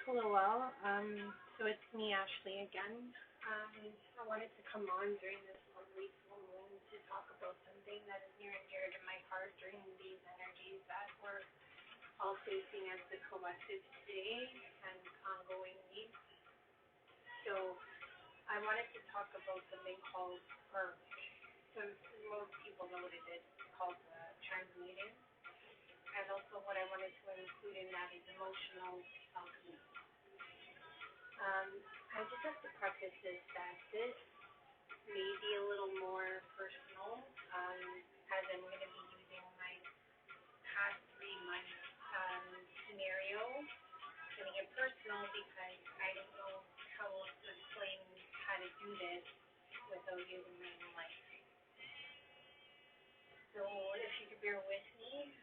Hello, all. So it's me, Ashley, again. I wanted to come on during this lovely full moon to talk about something that is near and dear to my heart during these energies that we're all facing as the collective today and ongoing needs. So I wanted to talk about something called, or some most people know what it is, called transmuting. And also what I wanted to include in that is emotional alchemy. I just have to preface this that this may be a little more personal, as I'm going to be using my past 3 months scenario. It's going to get personal because I don't know how else to explain how to do this without using my own life. So if you could bear with me,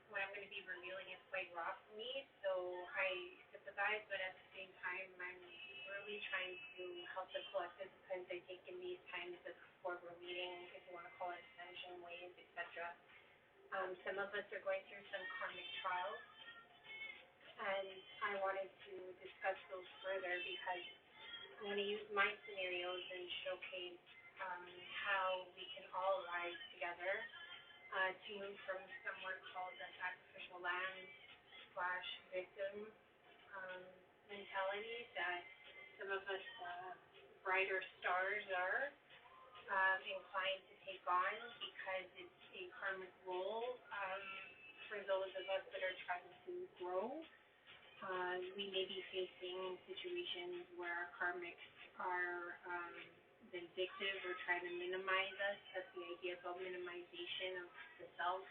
what I'm going to be revealing is quite raw for me, so I sympathize, but at the same time, I'm really trying to help the collective because I think in these times before we're meeting, if you want to call it ascension waves, etc., some of us are going through some karmic trials, and I wanted to discuss those further because I'm going to use my scenarios and showcase how we can all rise together to move from somewhere called the sacrificial lamb / victim mentality that some of us brighter stars are inclined to take on because it's a karmic role for those of us that are trying to grow. We may be facing situations where our karmics are vindictive or try to minimize us. That's the idea about minimization of the self,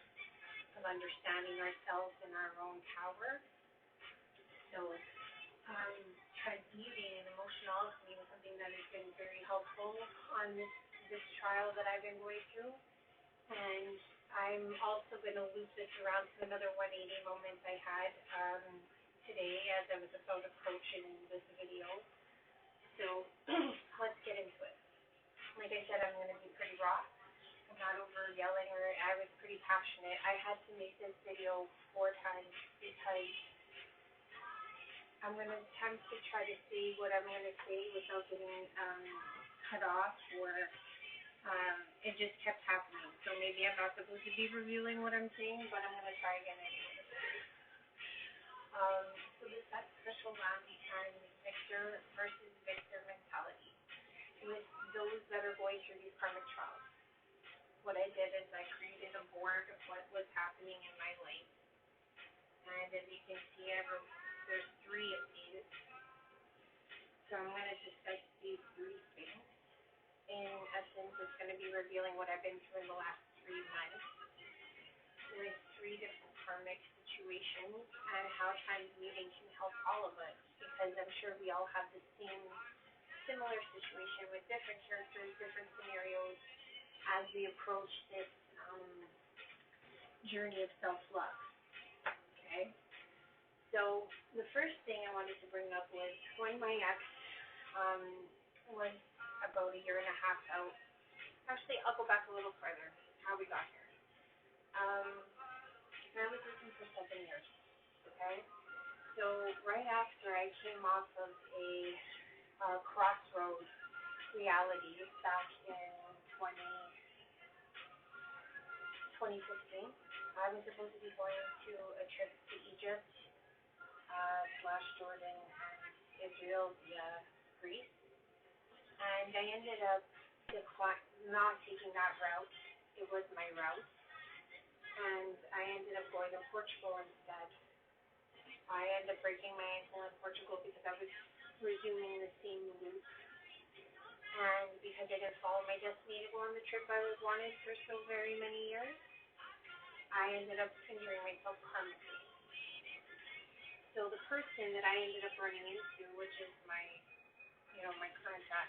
of understanding ourselves and our own power. So transmuting and emotional alchemy is something that has been very helpful on this trial that I've been going through. And I'm also going to loop this around to another 180 moment I had today as I was about approaching this video. So let's get into it. Like I said, I'm going to be pretty raw. I'm not over yelling, or I was pretty passionate. I had to make this video 4 times because I'm going to attempt to try to say what I'm going to say without getting cut off, or it just kept happening. So maybe I'm not supposed to be revealing what I'm saying, but I'm going to try again anyway. So this sacrificial lamb and victor versus victor mentality with those that are going through these karmic trials. What I did is I created a board of what was happening in my life. And as you can see, there's 3 of these. So I'm going to discuss these 3 things. In essence, it's going to be revealing what I've been through in the last 3 months with 3 different karmic situations and how transmuting can help all of us, because I'm sure we all have the similar situation with different characters, different scenarios as we approach this journey of self-love. Okay? So the first thing I wanted to bring up was when my ex was about 1.5 years out. Actually, I'll go back a little further, how we got here. I was with him for 7 years. Okay? So right after I came off of a crossroads reality back in 2015. I was supposed to be going to a trip to Egypt / Jordan and Israel via Greece, and I ended up not taking that route. It was my route, and I ended up going to Portugal instead. I ended up breaking my ankle in Portugal because I was resuming the same loop, and because I didn't follow my destiny to go on the trip I was wanted for so very many years, I ended up injuring myself karmically. So the person that I ended up running into, which is my current ex,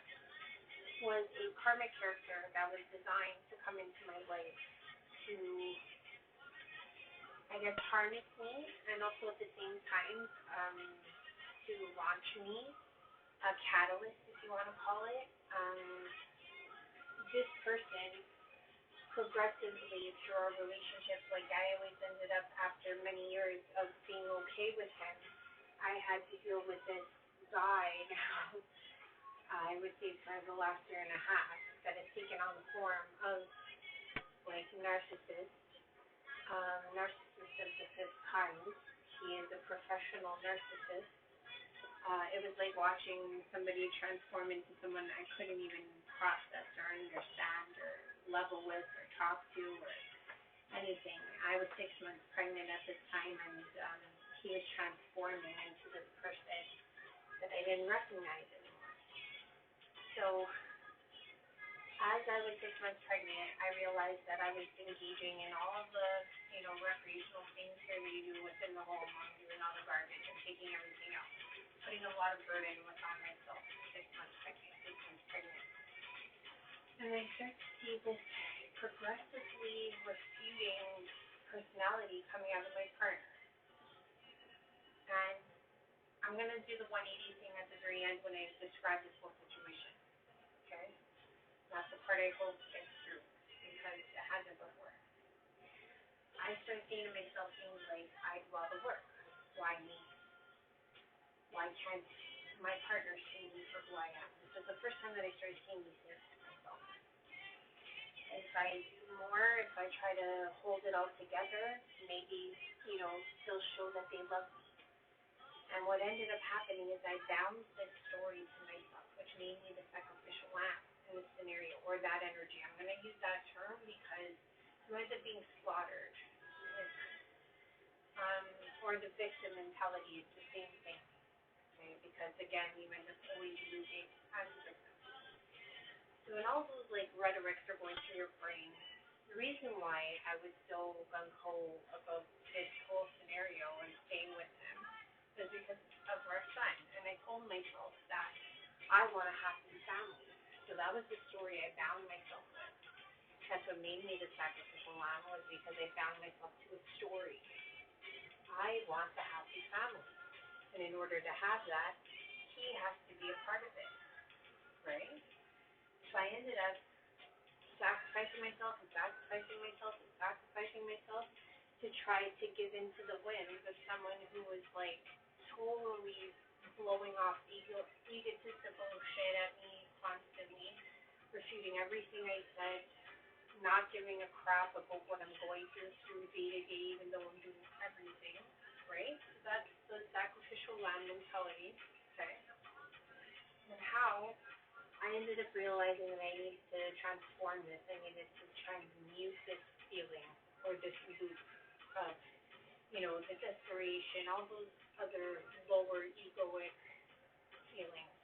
was a karmic character that was designed to come into my life to, I guess, harness me, and also at the same time to launch me, a catalyst, if you want to call it. This person, progressively through our relationship, like I always ended up, after many years of being okay with him, I had to deal with this guy now, I would say for the last year and a half, that has taken on the form of like narcissist, narcissist of the fifth kind. He is a professional narcissist. It was like watching somebody transform into someone I couldn't even process or understand or level with or talk to or anything. I was 6 months pregnant at this time, and he was transforming into this person that I didn't recognize anymore. So as I was 6 months pregnant, I realized that I was engaging in all of the, recreational things here that you do within the home. I'm doing all the garbage and taking everything out, putting a lot of burden on myself. 6 months pregnant. And I start to see this progressively refuting personality coming out of my partner. And I'm going to do the 180 thing at the very end when I describe this whole situation. Okay? That's the part I hope gets through because it hasn't before. I start saying to myself things like, I do all the work. Why me? Why can't my partner see me for who I am? This is the first time that I started saying these things to myself. If I do more, if I try to hold it all together, maybe, they'll show that they love me. And what ended up happening is I bound this story to myself, which made me the sacrificial lamb in this scenario, or that energy. I'm going to use that term because you end up being slaughtered. Or the victim mentality is the same thing. Okay? Because again, you end up always losing as a victim. So when all those rhetorics are going through your brain, the reason why I was so gung-ho about this whole scenario and staying with him is because of our son. And I told myself that I want a happy family. So that was the story I bound myself with. That's what made me the sacrificial lamb, was because I bound myself to a story. I want a happy family. And in order to have that, he has to be a part of it. Right? So I ended up sacrificing myself to try to give into the whims of someone who was totally blowing off egotistical shit at me constantly, refuting everything I said, not giving a crap about what I'm going through day to day, even though I'm doing everything, right? So that's the sacrificial lamb mentality, okay? And how I ended up realizing that I needed to transform this. I needed to transmute this feeling or this loop of, the desperation, all those other lower egoic feelings.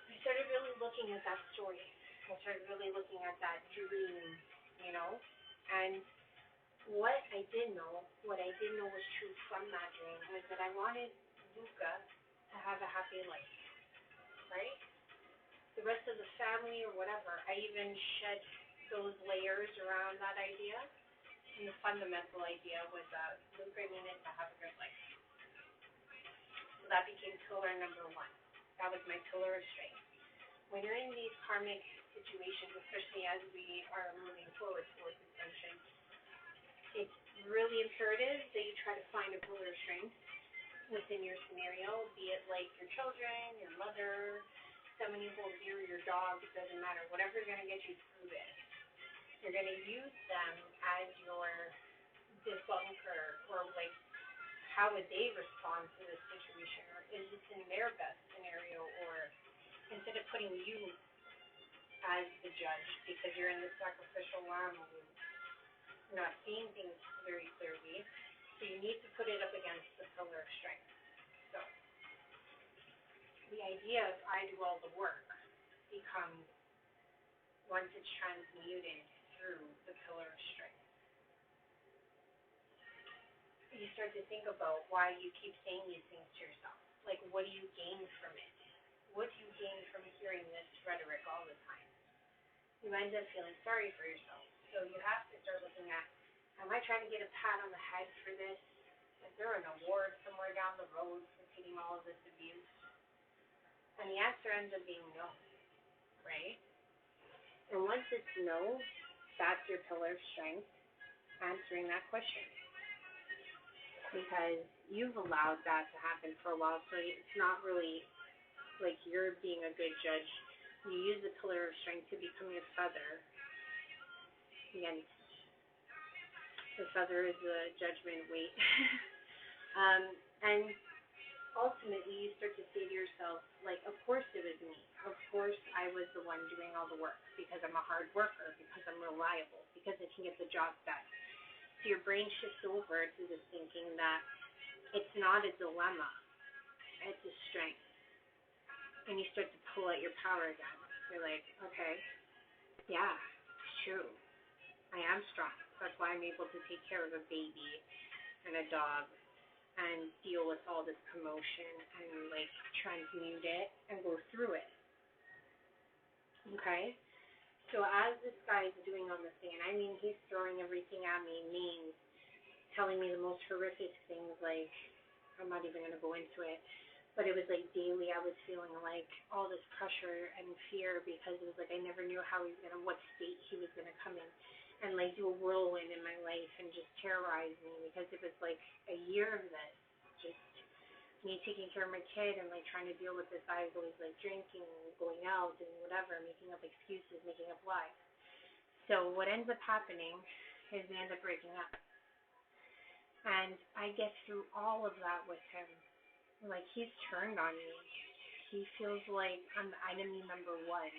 I started really looking at that story. I started really looking at that dream, and what I did know was true from that dream was that I wanted Luca to have a happy life, right? The rest of the family or whatever, I even shed those layers around that idea. And the fundamental idea was that Luca needed to have a good life. So that became pillar number 1. That was my pillar of strength. When you're in these karmic situations, especially as we are moving forward towards ascension, it's really imperative that you try to find a pillar of strength within your scenario, be it like your children, your mother, someone you hold dear, your dog, it doesn't matter. Whatever's going to get you through this. You're going to use them as your debunker, or how would they respond to this situation, or is this in their best scenario, or instead of putting you as the judge because you're in the sacrificial lamb mood, you're not seeing things very clearly, so you need to put it up against the pillar of strength. So the idea of I do all the work becomes, once it's transmuted through the pillar of strength, you start to think about why you keep saying these things to yourself. What do you gain from it? What do you gain from hearing this rhetoric all the time? You end up feeling sorry for yourself. So you have to start looking at, am I trying to get a pat on the head for this? Is there an award somewhere down the road for getting all of this abuse? And the answer ends up being no, right? And once it's no, that's your pillar of strength, answering that question. because you've allowed that to happen for a while. So it's not really like you're being a good judge. You use the pillar of strength to become your feather against the feather is the judgment weight. And ultimately you start to say to yourself, like, of course it was me. Of course I was the one doing all the work because I'm a hard worker, because I'm reliable, because I can get the job done. So your brain shifts over to this thinking that it's not a dilemma, it's a strength. And you start to pull out your power again. You're like, okay, yeah, it's true. I am strong. That's why I'm able to take care of a baby and a dog and deal with all this commotion and like transmute it and go through it. Okay? So as this guy is doing all this thing, and I mean he's throwing everything at me, mean, telling me the most horrific things, like I'm not even gonna go into it. But it was like daily I was feeling like all this pressure and fear because it was like I never knew how he was gonna what state he was gonna come in and like do a whirlwind in my life and just terrorize me because it was like a year of this. Just me taking care of my kid and like trying to deal with this guy who's always like drinking, going out and whatever, making up excuses, making up lies. So what ends up happening is we end up breaking up. And I get through all of that with him. Like he's turned on me. He feels like I'm the enemy number one.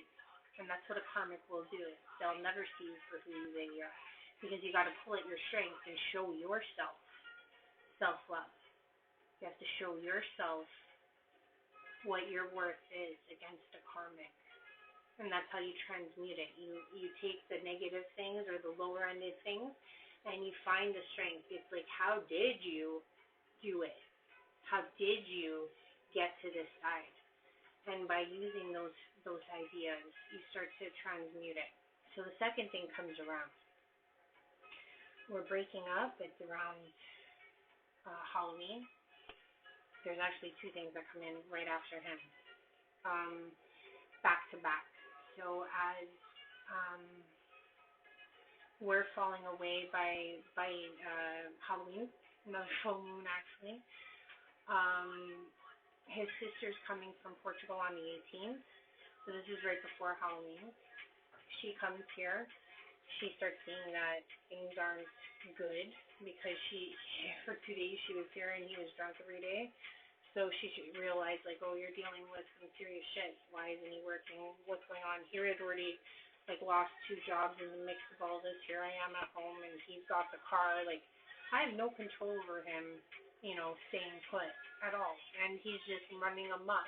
And that's what a karmic will do. They'll never see you for who you really are. Because you got to pull at your strength and show yourself self-love. You have to show yourself what your worth is against a karmic. And that's how you transmute it. You take the negative things or the lower-ended things and you find the strength. It's like, how did you do it? How did you get to this side? And by using those ideas, you start to transmute it. So the second thing comes around. We're breaking up. It's around Halloween. There's actually two things that come in right after him, back to back. So as we're falling away by Halloween, another full moon actually. His sister's coming from Portugal on the 18th, so this is right before Halloween. She comes here. She starts seeing that things aren't good because for 2 days she was here and he was drunk every day. So she realized, like, oh, you're dealing with some serious shit. Why isn't he working? What's going on? Here he had already, like, lost 2 jobs in the mix of all this. Here I am at home and he's got the car. Like, I have no control over him, staying put at all. And he's just running amok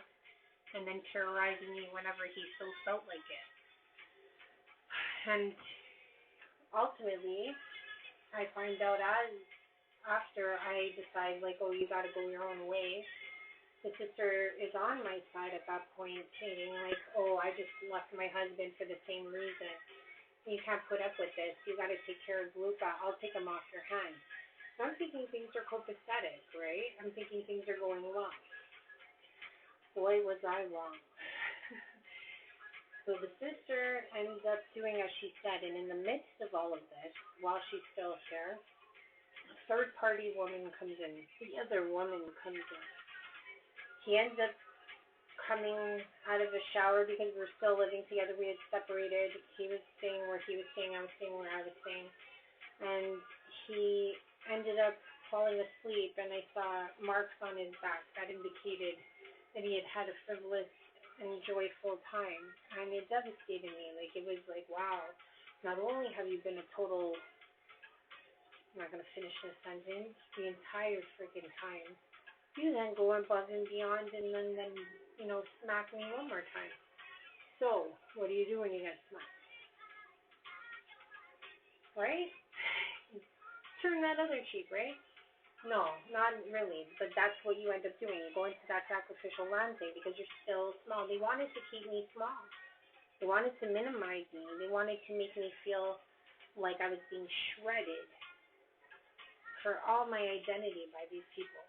and then terrorizing me whenever he so felt like it. And ultimately, I find out after I decide, like, oh, you got to go your own way, the sister is on my side at that point, saying, like, oh, I just left my husband for the same reason. You can't put up with this. You got to take care of Luca. I'll take him off your hands. So I'm thinking things are copacetic, right? I'm thinking things are going well. Boy, was I wrong. So the sister ends up doing as she said, and in the midst of all of this, while she's still here, a third-party woman comes in. The other woman comes in. He ends up coming out of the shower because we're still living together. We had separated. He was staying where he was staying. I was staying where I was staying. And he ended up falling asleep, and I saw marks on his back that indicated that he had had a frivolous and joyful time. And it devastated me. Like, it was like, wow, not only have you been a total, I'm not going to finish this sentence, the entire freaking time, you then go above and beyond and then smack me one more time. So, what do you do when you get smacked? Right? Turn that other cheek, right? No, not really, but that's what you end up doing. You go into that sacrificial lamb thing because you're still small. They wanted to keep me small. They wanted to minimize me. They wanted to make me feel like I was being shredded for all my identity by these people.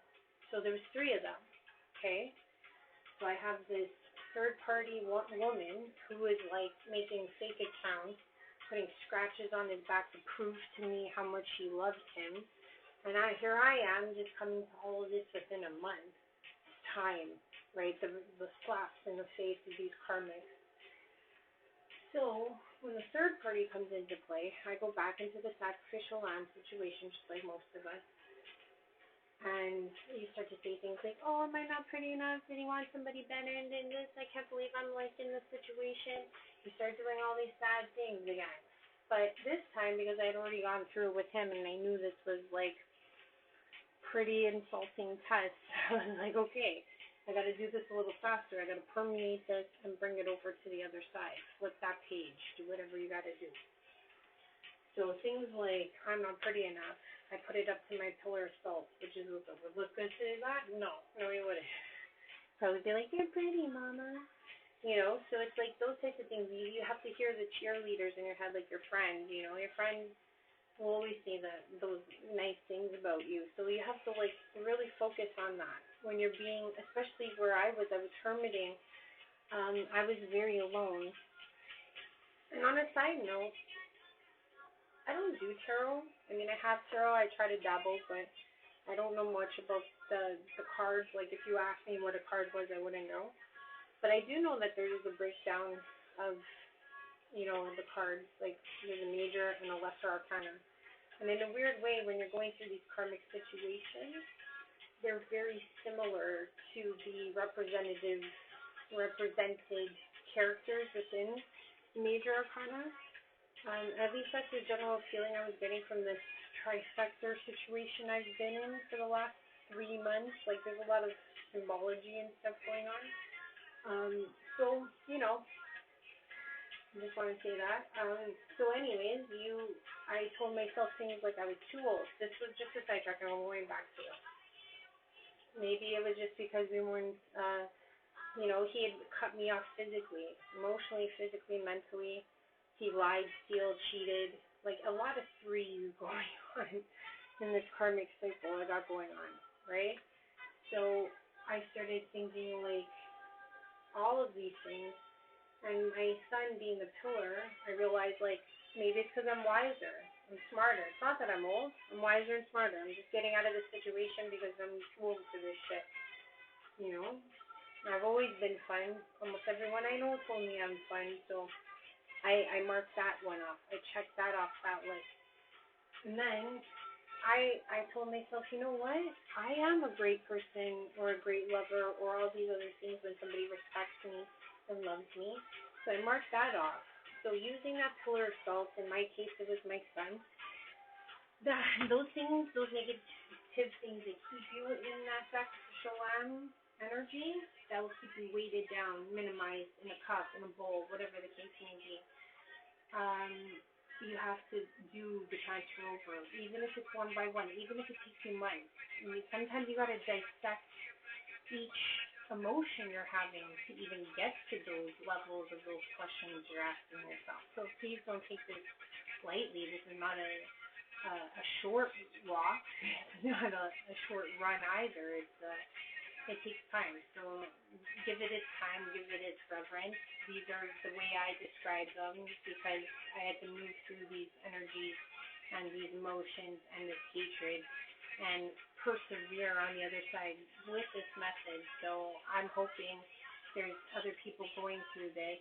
So there was 3 of them, okay? So I have this third-party woman who is like making fake accounts, putting scratches on his back to prove to me how much she loved him. And here I am, just coming to all of this within a month time, right? The slaps in the face of these karmics. So when the third party comes into play, I go back into the sacrificial lamb situation, just like most of us. And you start to say things like, oh, am I not pretty enough? Did he want somebody better than this? I can't believe I'm like in this situation. You start doing all these sad things again. But this time, because I had already gone through it with him and I knew this was like pretty insulting test, I was like, okay, I got to do this a little faster. I got to permeate this and bring it over to the other side. Flip that page. Do whatever you got to do. So things like, I'm not pretty enough. I put it up to my pillar of salt, which is what would look good to that? No, you wouldn't. Probably be like, you're pretty, mama. You know, so it's like those types of things. You have to hear the cheerleaders in your head, like your friend. You know, your friend will always say those nice things about you. So you have to like really focus on that when you're being, especially where I was hermiting. I was very alone. And on a side note, I don't do tarot. I mean, I have tarot. I try to dabble, but I don't know much about the cards. Like, if you asked me what a card was, I wouldn't know. But I do know that there is a breakdown of, you know, the cards. Like, there's a major and a lesser arcana. And in a weird way, when you're going through these karmic situations, they're very similar to the represented characters within major arcana. At least that's the general feeling I was getting from this trifecta situation I've been in for the last 3 months. Like, there's a lot of symbology and stuff going on. So, you know, I just want to say that. So anyways, I told myself things like I was too old. This was just a sidetrack, and I'm going back to it. Maybe it was just because we weren't, you know, he had cut me off physically, emotionally, physically, mentally. He lied, stealed, cheated, like a lot of threes going on in this karmic cycle I got going on, right? So I started thinking like all of these things, and my son being the pillar, I realized like maybe it's because I'm wiser, I'm smarter. It's not that I'm old, I'm wiser and smarter. I'm just getting out of this situation because I'm too old for this shit, you know? I've always been fun. Almost everyone I know told me I'm fun, so I marked that one off. I checked that off that list. And then I told myself, you know what? I am a great person or a great lover or all these other things when somebody respects me and loves me. So I marked that off. So using that pillar of salt, in my case it was my son, those things, those negative things that keep you in that sacrificial lamb energy, that will keep you weighted down, minimized in a cup, in a bowl, whatever the case may be. You have to do the transfer over, even if it's one by one, even if it takes you months. I mean, sometimes you got to dissect each emotion you're having to even get to those levels of those questions you're asking yourself. So please don't take this lightly. This is not a short walk. It's not a short run either. It takes time. So give it its time, give it its reverence. These are the way I describe them because I had to move through these energies and these emotions and this hatred and persevere on the other side with this method. So I'm hoping there's other people going through this.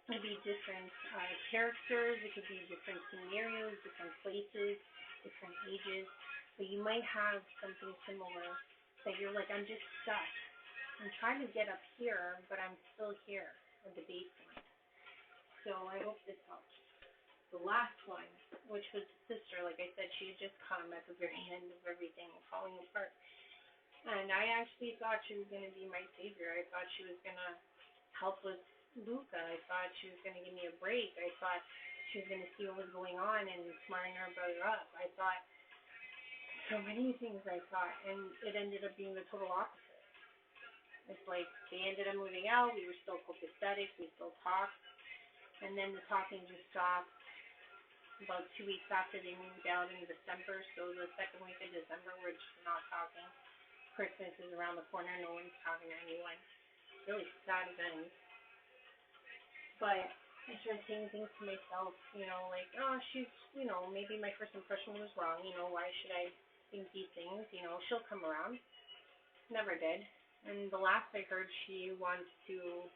It could be different characters, it could be different scenarios, different places, different ages, but you might have something similar that you're like, I'm just stuck. I'm trying to get up here, but I'm still here at the base point. So I hope this helps. The last one, which was the sister, like I said, she had just come at the very end of everything falling apart. And I actually thought she was going to be my savior. I thought she was going to help with Luca. I thought she was going to give me a break. I thought she was going to see what was going on and smarten her brother up. I thought so many things I thought, and it ended up being the total opposite. It's like they ended up moving out. We were still copacetic. We still talked. And then the talking just stopped about 2 weeks after they moved out in December. So the second week of December, we're just not talking. Christmas is around the corner. No one's talking to anyone. Really sad event. But I start saying things to myself, like, oh, she's, maybe my first impression was wrong, why should I think these things, she'll come around. Never did. And the last I heard, she wants to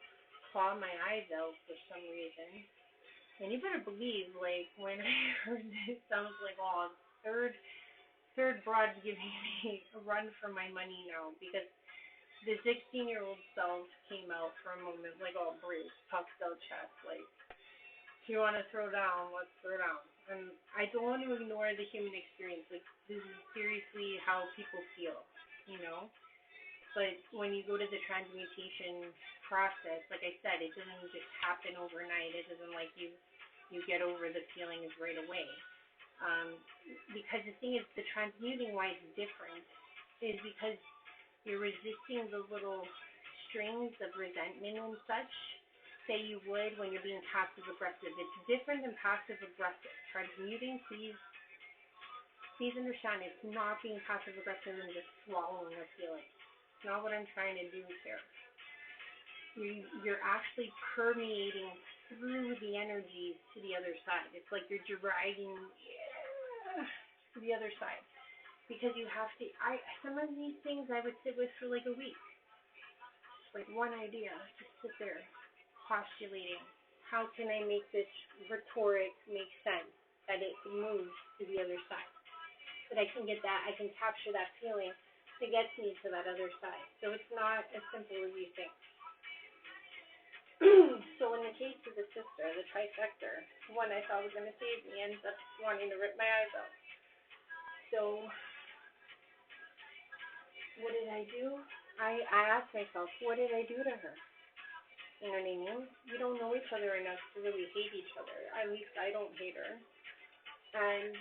claw my eyes out for some reason. And you better believe, like, when I heard this, I was like, oh, third broad's giving me a run for my money now, because the 16-year-old self came out for a moment, like, all bruised, puffed out chest, like, if you want to throw down, let's throw down. And I don't want to ignore the human experience. Like, this is seriously how people feel, But when you go to the transmutation process, like I said, it doesn't just happen overnight. It doesn't like you get over the feelings right away. Because the thing is, the transmuting why it's different is because you're resisting the little strings of resentment and such. Say you would when you're being passive aggressive. It's different than passive aggressive. Transmuting, please understand, it's not being passive aggressive and just swallowing a feeling. It's not what I'm trying to do here. You're actually permeating through the energies to the other side. It's like you're dragging to the other side. Because you have to, some of these things I would sit with for like a week. Just like one idea, just sit there, postulating. How can I make this rhetoric make sense? That it moves to the other side. That I can get that, I can capture that feeling that gets me to that other side. So it's not as simple as you think. So in the case of the sister, the trifecta, one I thought was going to save me ends up wanting to rip my eyes out. So what did I do? I asked myself, what did I do to her? You know what I mean? We don't know each other enough to really hate each other. At least I don't hate her. And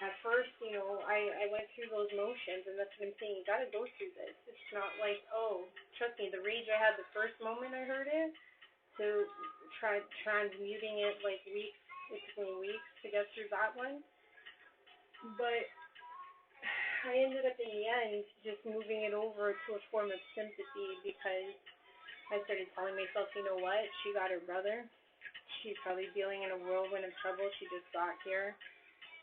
at first, I went through those motions, and that's what I'm saying. You got to go through this. It's not like, oh, trust me, the rage I had the first moment I heard it, to try transmuting it like weeks. It took me weeks to get through that one. But I ended up in the end just moving it over to a form of sympathy, because I started telling myself, you know what, she got her brother. She's probably dealing in a whirlwind of trouble. She just got here.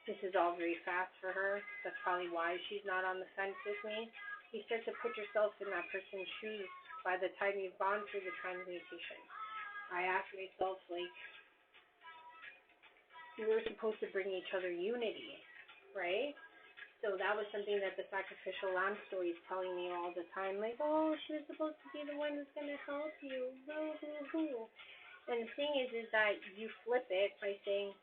This is all very fast for her. That's probably why she's not on the fence with me. You start to put yourself in that person's shoes by the time you've gone through the transmutation. I asked myself, like, we were supposed to bring each other unity, right? So that was something that the sacrificial lamb story is telling me all the time. Like, oh, she was supposed to be the one who's going to help you. Woo-hoo-hoo. And the thing is that you flip it by saying,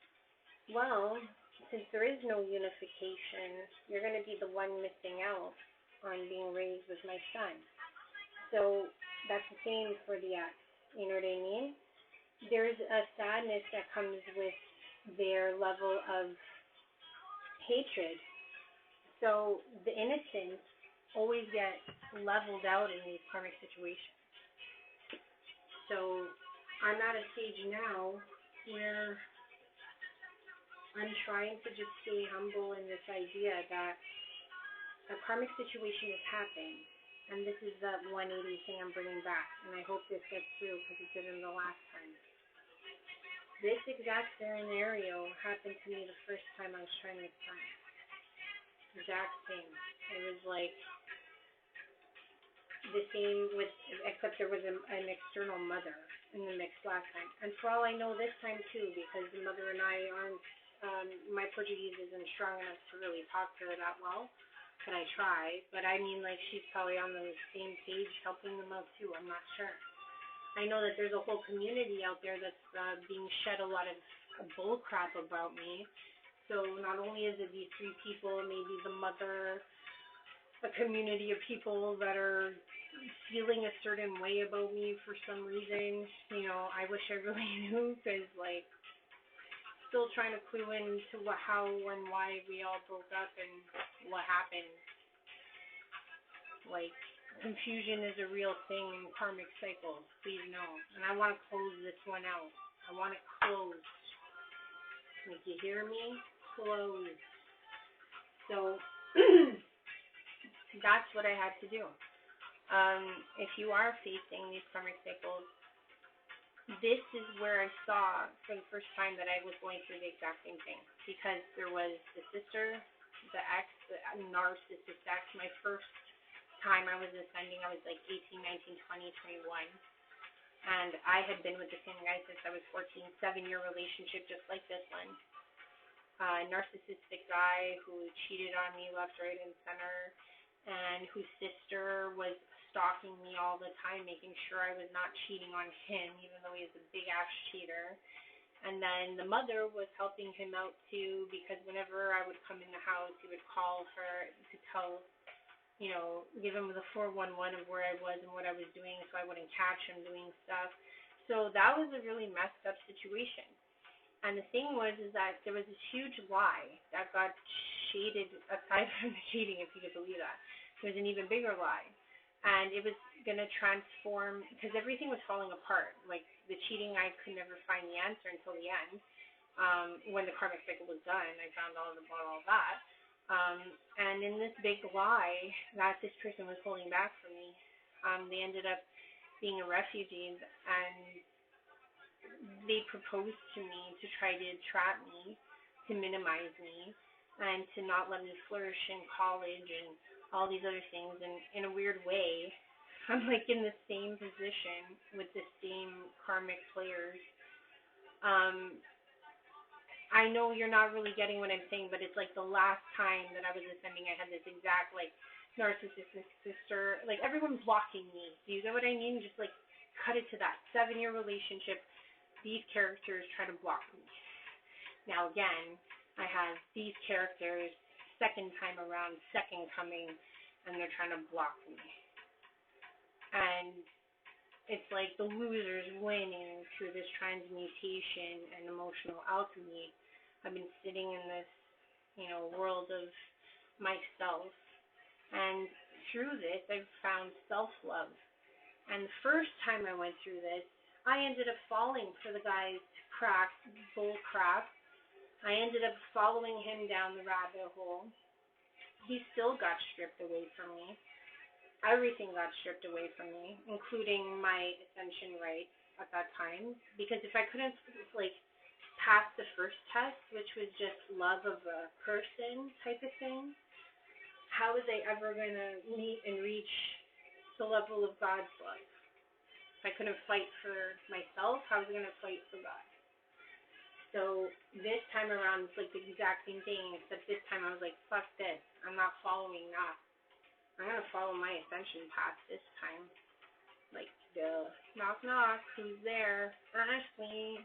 well, since there is no unification, you're going to be the one missing out on being raised with my son. So that's the same for the ex. You know what I mean? There's a sadness that comes with their level of hatred. So the innocents always get leveled out in these karmic situations. So I'm at a stage now where I'm trying to just stay humble in this idea that a karmic situation has happened, and this is that 180 thing I'm bringing back, and I hope this gets through because it didn't the last time. This exact scenario happened to me the first time I was trying to sign. Exact same. It was like the same with, except there was an external mother in the mix last time. And for all I know this time too, because the mother and I aren't, my Portuguese isn't strong enough to really talk to her that well, but I try. But I mean, like, she's probably on the same page helping them out too, I'm not sure. I know that there's a whole community out there that's being shed a lot of bull crap about me. So not only is it these three people, maybe the mother, a community of people that are feeling a certain way about me for some reason. You know, I wish I really knew, because, like, still trying to clue into how and why we all broke up and what happened. Like, confusion is a real thing in karmic cycles, please know. And I want to close this one out. I want it closed. Like, you hear me? Closed. So that's what I had to do. If you are facing these karmic cycles, this is where I saw for the first time that I was going through the exact same thing, because there was the sister, the ex, the narcissist ex. My first time I was ascending, I was like 18, 19, 20, 21. And I had been with the same guy since I was 14, 7-year relationship just like this one. Narcissistic guy who cheated on me left, right, and center, and whose sister was stalking me all the time, making sure I was not cheating on him, even though he was a big ass cheater. And then the mother was helping him out too, because whenever I would come in the house, he would call her to tell, give him the 411 of where I was and what I was doing, so I wouldn't catch him doing stuff. So that was a really messed up situation. And the thing was is that there was this huge lie that got shaded aside from the cheating, if you could believe that. There was an even bigger lie. And it was going to transform, because everything was falling apart. Like the cheating, I could never find the answer until the end. When the karmic cycle was done, I found all about all that. And in this big lie that this person was holding back from me, they ended up being a refugee, and they proposed to me to try to trap me, to minimize me, and to not let me flourish in college and all these other things. And in a weird way, I'm like in the same position with the same karmic players. I know you're not really getting what I'm saying, but it's like the last time that I was ascending, I had this exact like narcissistic sister. Like everyone's blocking me. Do you get what I mean? Just like cut it to that 7-year relationship. These characters try to block me. Now again, I have these characters second time around, second coming, and they're trying to block me. And it's like the losers winning through this transmutation and emotional alchemy. I've been sitting in this, world of myself. And through this, I've found self-love. And the first time I went through this, I ended up falling for the guy's bull crap. I ended up following him down the rabbit hole. He still got stripped away from me. Everything got stripped away from me, including my ascension rights at that time. Because if I couldn't, pass the first test, which was just love of a person type of thing, how was I ever going to meet and reach the level of God's love? If I couldn't fight for myself, how was I going to fight for God? So this time around, it's like the exact same thing, except this time I was like, fuck this. I'm not following that. I'm going to follow my ascension path this time. Like, duh. Knock, knock. Who's there? Ashley.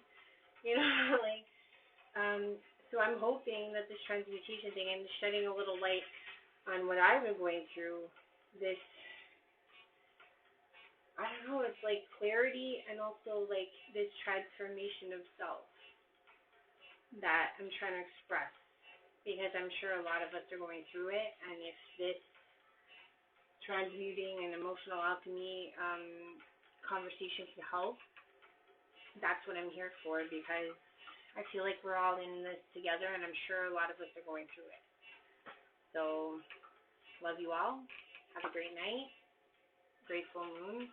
So I'm hoping that this transmutation thing and shedding a little light on what I've been going through, this, I don't know, it's like clarity and also like this transformation of self that I'm trying to express, because I'm sure a lot of us are going through it. And if this transmuting and emotional alchemy conversation can help, that's what I'm here for, because I feel like we're all in this together, and I'm sure a lot of us are going through it. So, love you all. Have a great night. Grateful moon.